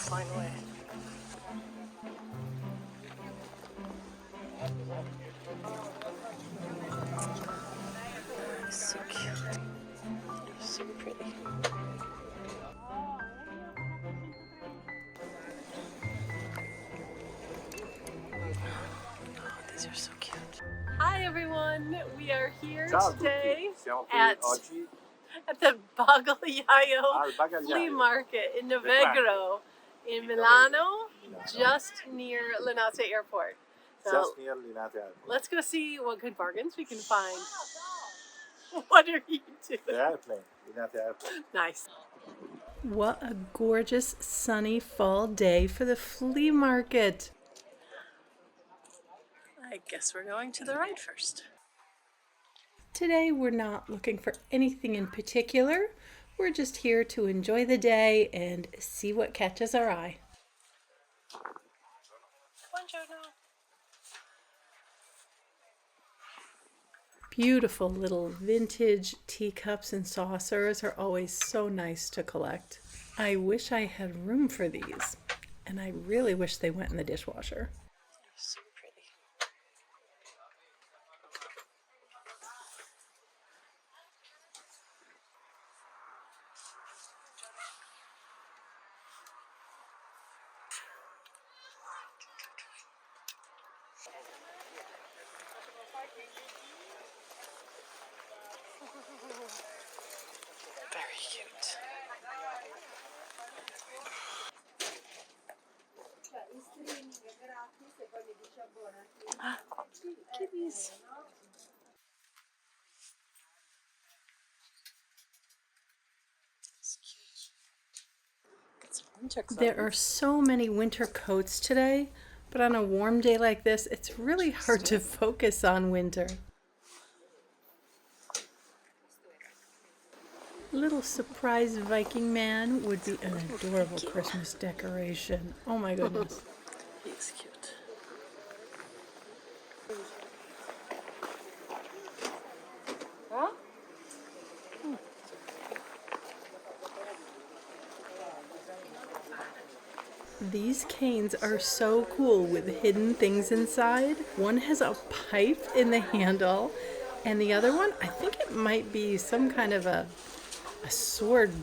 fine way. So cute. So pretty. Oh, these are so cute. Hi everyone, we are here today at the Bagagliaio flea market in Novegro in Milano, just near Linate Airport. So let's go see what good bargains we can find. What are you doing? The airplane. Linate Airport. Nice. What a gorgeous sunny fall day for the flea market. I guess we're going to the right first. Today we're not looking for anything in particular. We're just here to enjoy the day and see what catches our eye. Buongiorno. Beautiful little vintage teacups and saucers are always so nice to collect. I wish I had room for these, and I really wish they went in the dishwasher. So pretty. Very cute. Ah, kitties. There are so many winter coats today, but on a warm day like this, it's really hard to focus on winter. Little surprise Viking man would be an adorable Christmas decoration. Oh my goodness. He's cute. Huh? These canes are so cool with hidden things inside. One has a pipe in the handle, and the other one, I think it might be some kind of a sword.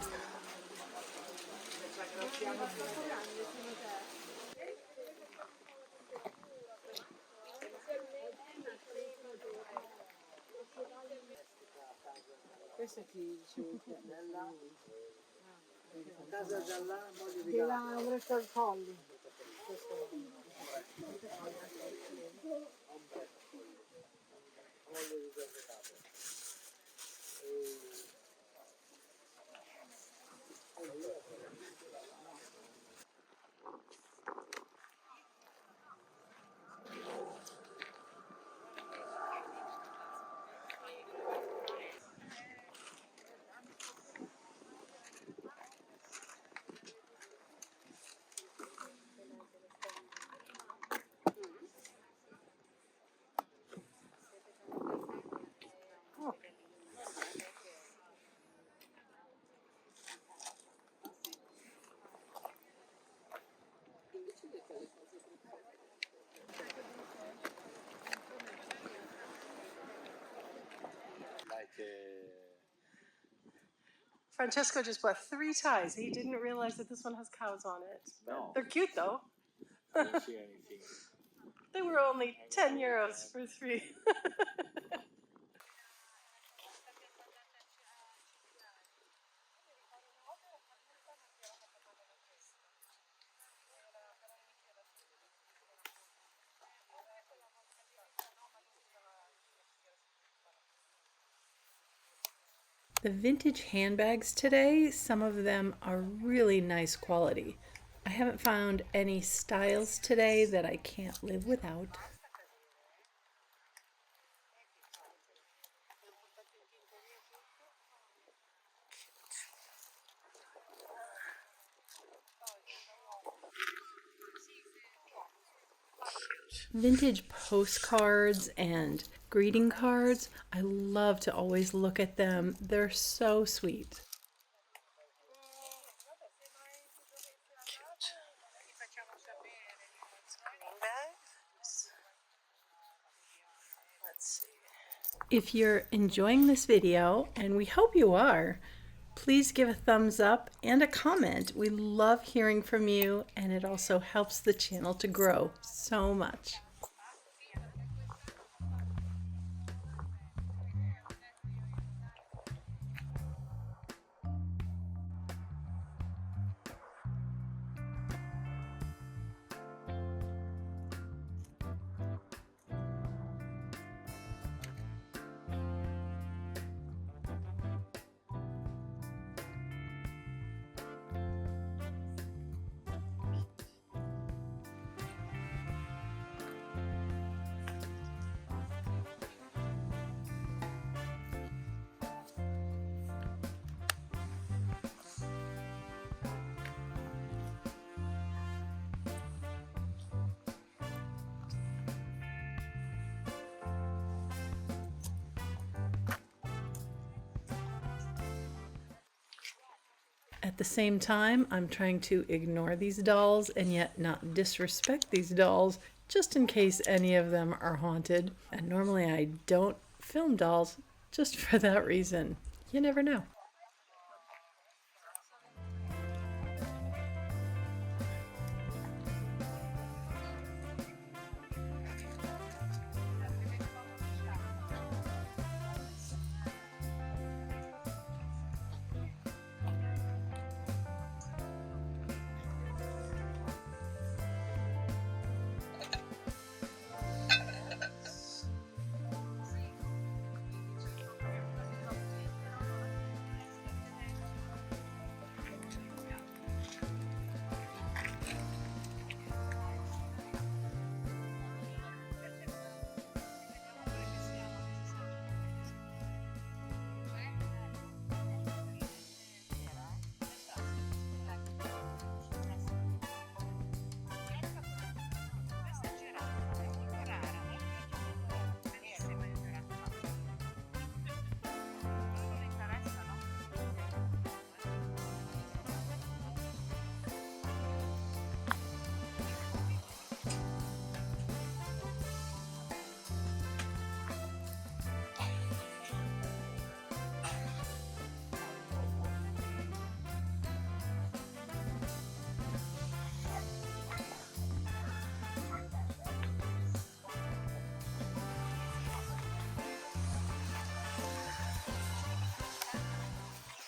Francesco just bought 3 ties. He didn't realize that this one has cows on it. No. They're cute though. I didn't see anything. They were only 10 euros for 3. The vintage handbags today, some of them are really nice quality. I haven't found any styles today that I can't live without. Vintage postcards and greeting cards. I love to always look at them. They're so sweet. Cute. If you're enjoying this video, and we hope you are, please give a thumbs up and a comment. We love hearing from you, and it also helps the channel to grow so much. At the same time, I'm trying to ignore these dolls and yet not disrespect these dolls, just in case any of them are haunted. And normally I don't film dolls just for that reason. You never know.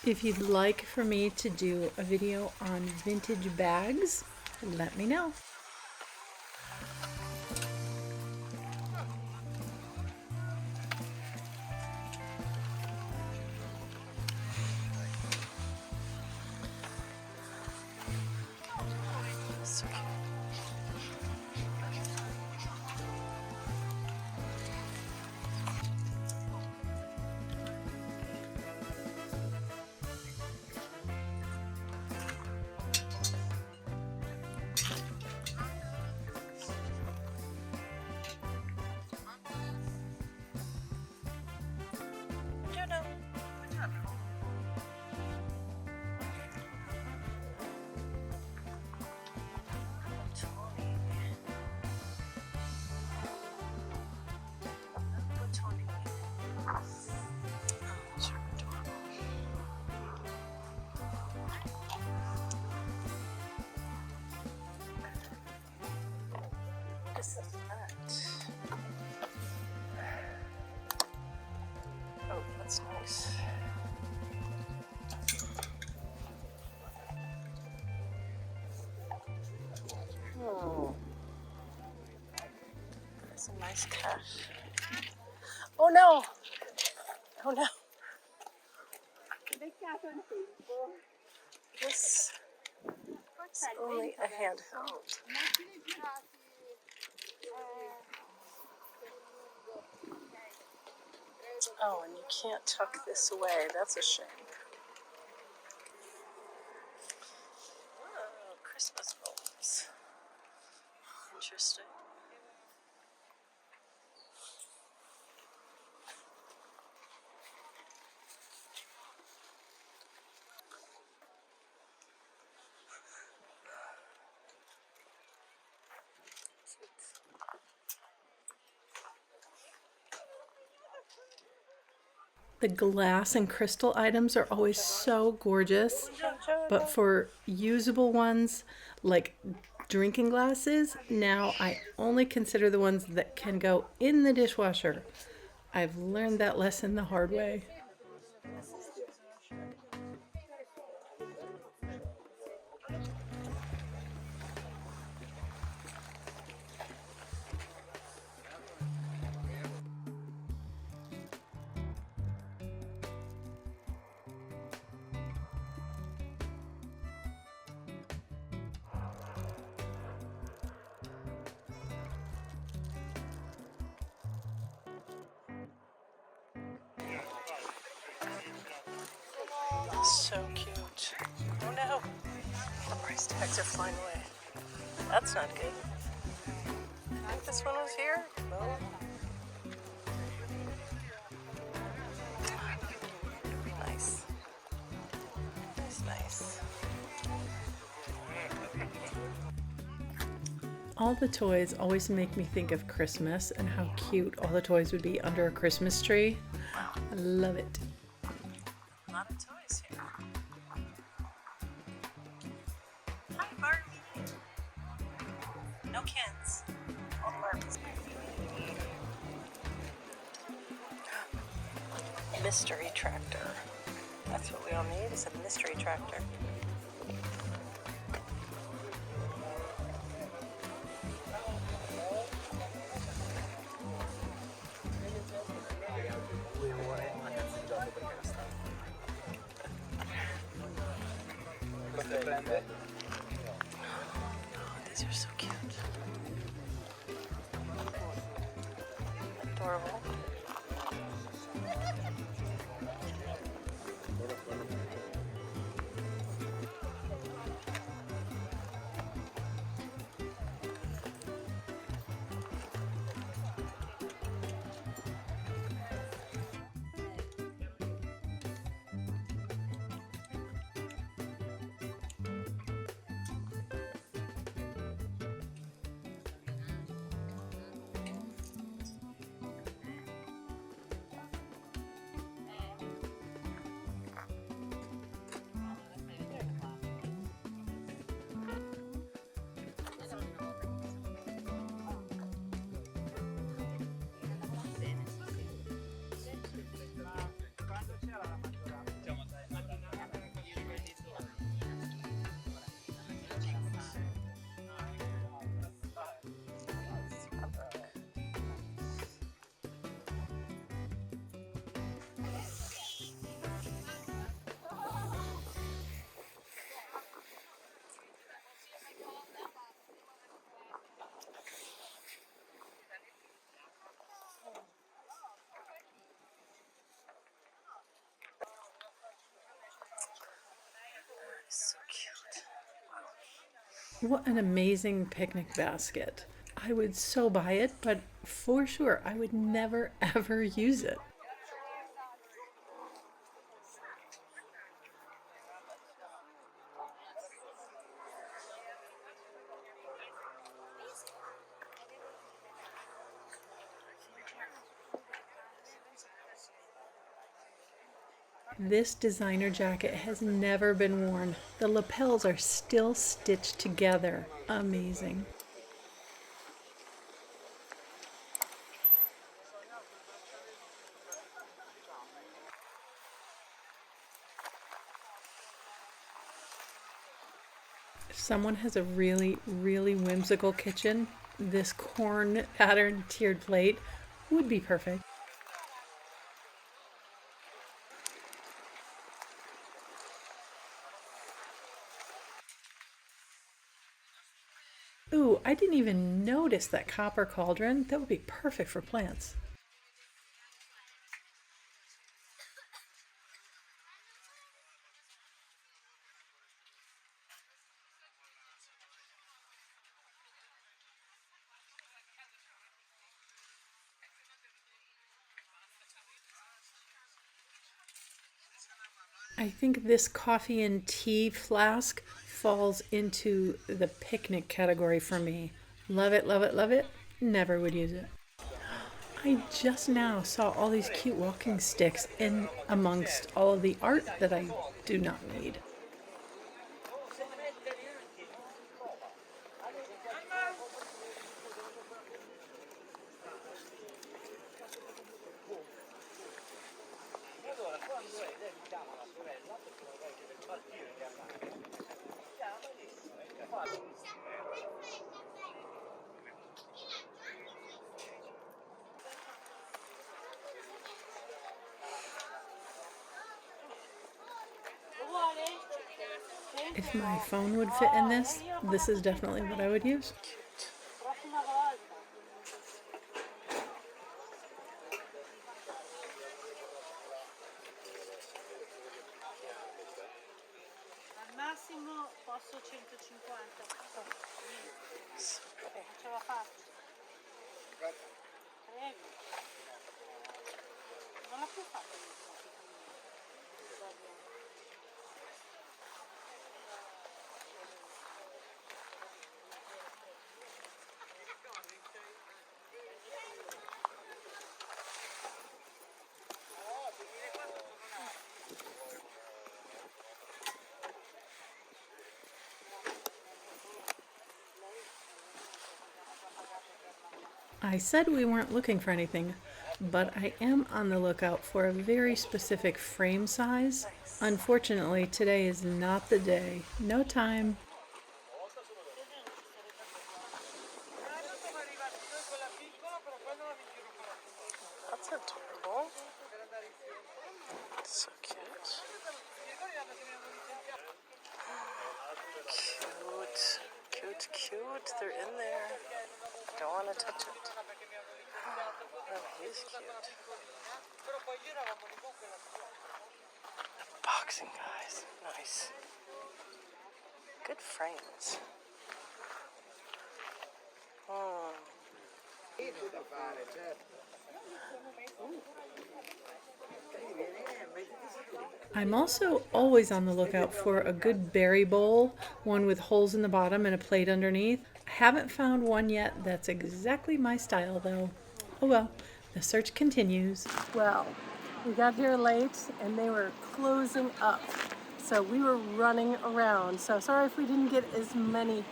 If you'd like for me to do a video on vintage bags, let me know. Oh, that's nice. Oh, that's a nice cat. Oh no! Oh no! This is only a handheld. Oh, and you can't tuck this away. That's a shame. Oh, Christmas bulbs. Interesting. The glass and crystal items are always so gorgeous, but for usable ones like drinking glasses, now I only consider the ones that can go in the dishwasher. I've learned that lesson the hard way. So cute. Oh no, the price tags are flying away. That's not good. I think this one was here. No. Nice. Nice. All the toys always make me think of Christmas and how cute all the toys would be under a Christmas tree. I love it. A lot of toys here. Hi, Barbie. No Kens. All Barbies. Mystery tractor. That's what we all need, is a mystery tractor. These are so cute. Adorable. So cute. What an amazing picnic basket. I would so buy it, but for sure I would never ever use it. This designer jacket has never been worn. The lapels are still stitched together. Amazing. If someone has a really whimsical kitchen, this corn patterned tiered plate would be perfect. Ooh, I didn't even notice that copper cauldron. That would be perfect for plants. I think this coffee and tea flask falls into the picnic category for me. Love it, love it, love it. Never would use it. I just now saw all these cute walking sticks in amongst all of the art that I do not need. If my phone would fit in this, this is definitely what I would use. Al massimo posso 150. Ce la faccio. Prego. Non l'ho più fatto. I said we weren't looking for anything, but I am on the lookout for a very specific frame size. Unfortunately, today is not the day. No time. That's adorable. So cute. Cute, cute. They're in there. Don't want to touch it. Oh, he's cute. The boxing guys. Nice. Good frames. I'm also always on the lookout for a good berry bowl, one with holes in the bottom and a plate underneath. I haven't found one yet that's exactly my style though. Oh well, the search continues. Well, we got here late and they were closing up, so we were running around. So sorry if we didn't get as many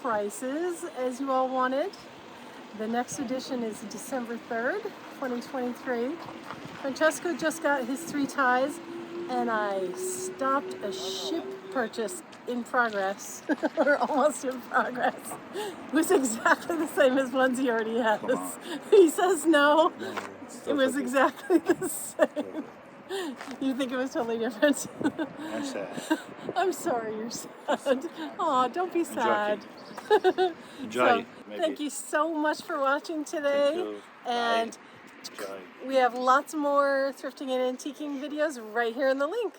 prices as you all wanted. The next edition is December 3rd, 2023. Francesco just got his 3 ties and I stopped a ship purchase in progress, or almost in progress. It was exactly the same as ones he already has. He says no, it was exactly the same. You think it was totally different? I'm sad. I'm sorry you're sad. Aw, don't be sad. Enjoy. Thank you so much for watching today. Thank you. And Enjoy. we have lots more thrifting and antiquing videos right here in the link.